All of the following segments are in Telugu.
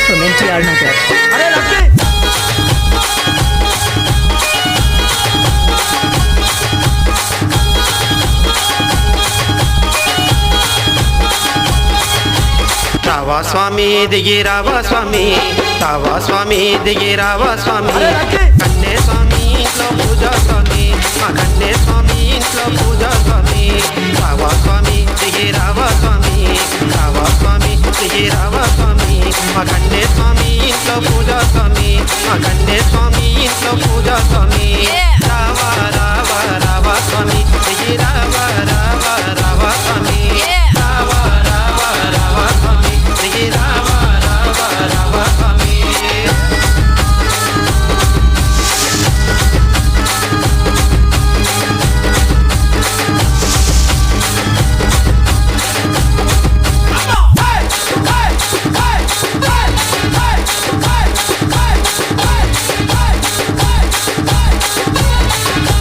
from NTR Nagar. अरे लक्की రావా స్వామి దిగి రావా స్వామి రావా స్వామి దిగి రావా స్వామి కన్నే స్వామి ఇంట్లో పూజ స్వామి మా కన్నే స్వామి ఇంట్లో పూజ స్వామి రావా స్వామి దిగి రావా స్వామి రావా స్వామి దిగి రావా స్వామి మా కన్నే స్వామి ఇంట్లో పూజ స్వామి మా కన్నే స్వామి ఇంట్లో పూజ స్వామి రావా రావా రావా స్వామి దిగి రావా రావా రావా స్వామి రావా రావా రావా స్వామి దిగి రావా రావా రావా స్వామి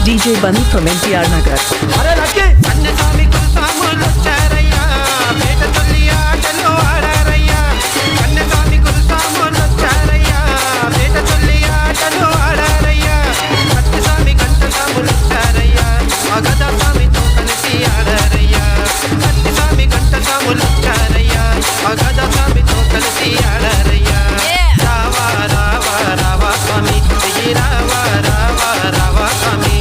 DJ Bunny from NTR Nagar. अरे लक्की కన్నస్వామి కురుసాములు వచ్చారయ్యా పేట తొల్లి ఆటలు ఆడారయ్యా కన్నస్వామి కురుసాములు వచ్చారయ్యా పేట తొల్లి ఆటలు ఆడారయ్యా కన్నస్వామి కంఠస్వాములు వచ్చారయ్యా మగధ స్వామితో కలిసి ఆడారయ్యా కన్నస్వామి కంఠస్వాములు వచ్చారయ్యా మగధ స్వామితో కలిసి ఆడారయ్యా రావా రావా రావా స్వామి దిగి రావా రావా రావా స్వామి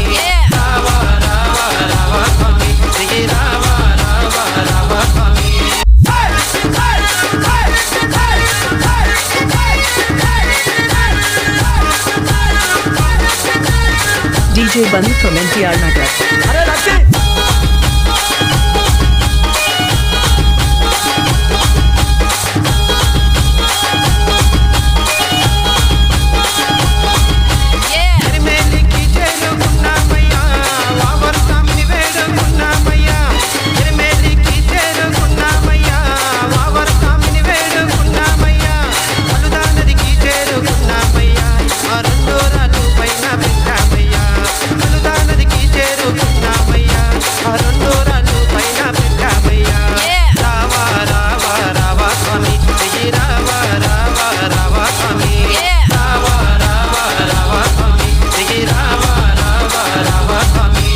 రావా రావా రావా స్వామి దిగి రావా రావా రావా స్వామి DJ Bunny from NTR Nagar. अरे लक्की ఎరిమేలికి చేరుకున్నామయ్యా వావరు స్వామిని వేడుకున్నామయ్యా ఎరిమేలికి చేరుకున్నామయ్యా వావరు స్వామిని వేడుకున్నామయ్యా అలుదా నదికి చేరుకున్నామయ్యా ఆ రెండు రాళ్ళు పైన పెట్టామయ్యా అలుదా నదికి చేరుకున్నామయ్యా ఆ రెండు రాళ్ళు పైన పెట్టామయ్యా రావా రావా రావా స్వామి దిగి రావా రావా రావా స్వామి రావా రావా రావా స్వామి దిగి రావా రావా రావా స్వామి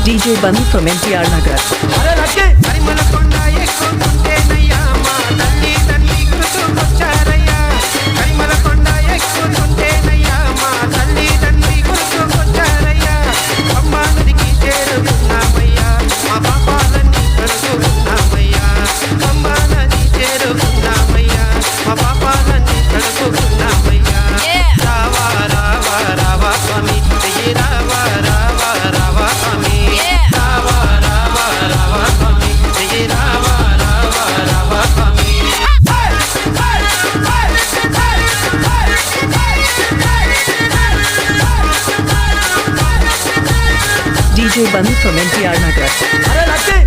DJ Bunny from NTR Nagar. अरे लक्की పరిమళ కొండ ఎక్కుతుంటేనయ్యా మా తల్లి తండ్రి గుర్తుకొచ్చారయ్యా పరిమళ కొండ ఎక్కుతుంటేనయ్యా మా తల్లి తండ్రి గుర్తుకొచ్చారయ్యా పంబా నదికి చేరుకున్నామయ్యా మా పాపాలన్నీ కడుగుకున్నామయ్యా పంబా నది చేరుకున్నామయ్యా మా పాపాలన్నీ కడుగుకున్నామయ్యా రావా రావా రావా స్వామి దిగి రావా రావా రావా స్వామి రావా రావా రావా స్వామి దిగి రావా రావా రావా స్వామి DJ Bunny from NTR Nagar. अरे लक्की